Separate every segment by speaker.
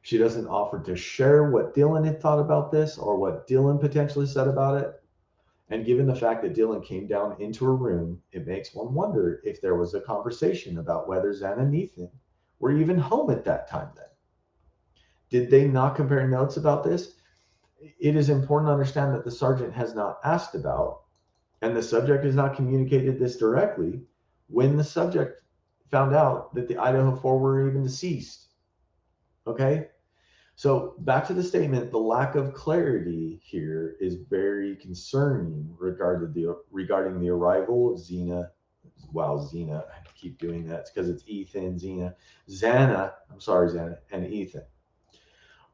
Speaker 1: She doesn't offer to share what Dylan had thought about this or what Dylan potentially said about it. And given the fact that Dylan came down into her room, it makes one wonder if there was a conversation about whether Xana and Ethan were even home at that time then. Did they not compare notes about this? It is important to understand that the sergeant has not asked about, and the subject has not communicated this directly when the subject found out that the Idaho Four were even deceased. Okay? So back to the statement, the lack of clarity here is very concerning regarding the arrival of Xena. Wow, Xena, I keep doing that. It's because it's Ethan, Xana, I'm sorry, Xana, and Ethan.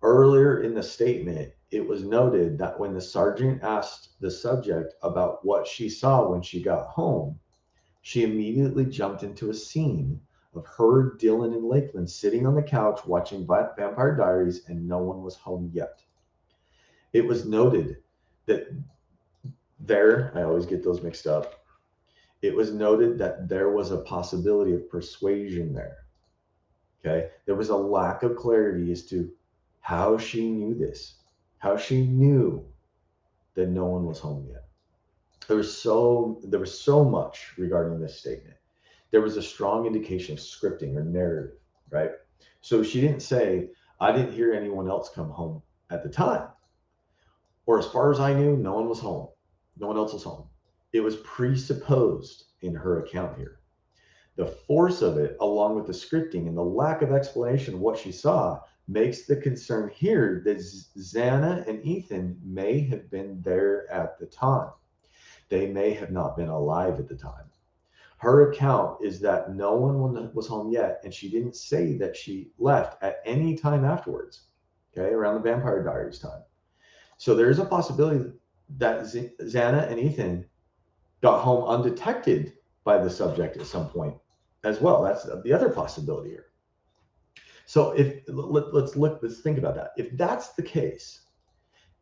Speaker 1: Earlier in the statement, it was noted that when the sergeant asked the subject about what she saw when she got home, she immediately jumped into a scene of her, Dylan, and Lakeland sitting on the couch watching Vampire Diaries, and no one was home yet. It was noted that I always get those mixed up. It was noted that there was a possibility of persuasion there. Okay. There was a lack of clarity as to how she knew this, how she knew that no one was home yet. There was so much regarding this statement. There was a strong indication of scripting or narrative, right? So she didn't say, I didn't hear anyone else come home at the time. Or as far as I knew, no one was home. No one else was home. It was presupposed in her account here. The force of it, along with the scripting and the lack of explanation of what she saw, makes the concern here that Xana and Ethan may have been there at the time. They may have not been alive at the time. Her account is that no one was home yet, and she didn't say that she left at any time afterwards, okay, around the Vampire Diaries time. So there's a possibility that Xana and Ethan got home undetected by the subject at some point as well. That's the other possibility here. So let's think about that. If that's the case,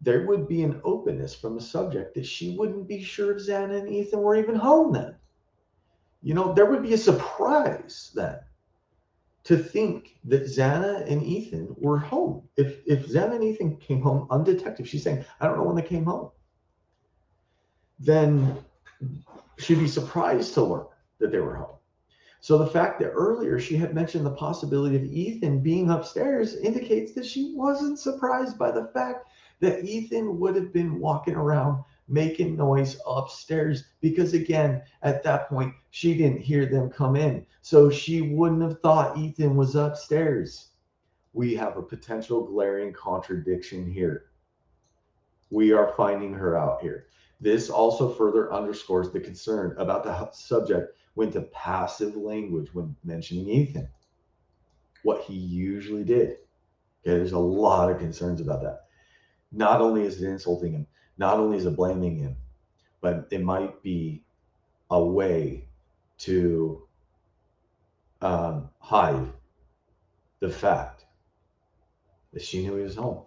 Speaker 1: there would be an openness from the subject that she wouldn't be sure if Xana and Ethan were even home then. There would be a surprise then to think that Xana and Ethan were home. If Xana and Ethan came home undetected, she's saying, I don't know when they came home, then she'd be surprised to learn that they were home. So the fact that earlier she had mentioned the possibility of Ethan being upstairs indicates that she wasn't surprised by the fact that Ethan would have been walking around making noise upstairs, because again, at that point, she didn't hear them come in. So she wouldn't have thought Ethan was upstairs. We have a potential glaring contradiction here. We are finding her out here. This also further underscores the concern about the subject went to passive language when mentioning Ethan, what he usually did. Okay, there's a lot of concerns about that. Not only is it insulting him, not only is it blaming him, but it might be a way to hide the fact that she knew he was home.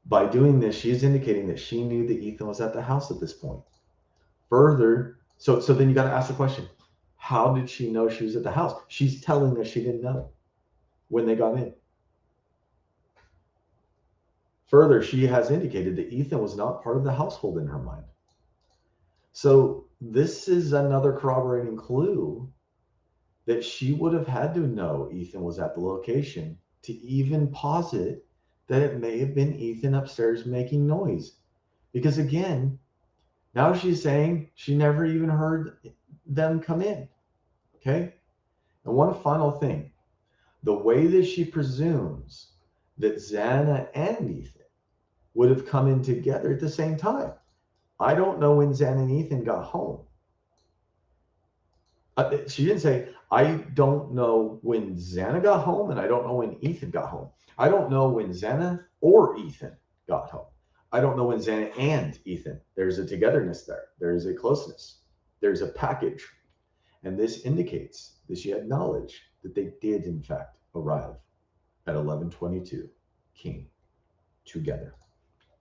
Speaker 1: By doing this, she is indicating that she knew that Ethan was at the house at this point. Further, so then you got to ask the question, how did she know she was at the house? She's telling us she didn't know when they got in. Further, she has indicated that Ethan was not part of the household in her mind. So this is another corroborating clue that she would have had to know Ethan was at the location to even posit that it may have been Ethan upstairs making noise. Because again, now she's saying she never even heard them come in. Okay? And one final thing, the way that she presumes that Xana and Ethan would have come in together at the same time. I don't know when Xana and Ethan got home. She didn't say, I don't know when Xana got home, and I don't know when Ethan got home. I don't know when Xana or Ethan got home. I don't know when Xana and Ethan. There's a togetherness there. There's a closeness. There's a package. And this indicates that she had knowledge that they did, in fact, arrive at 11:22 King together.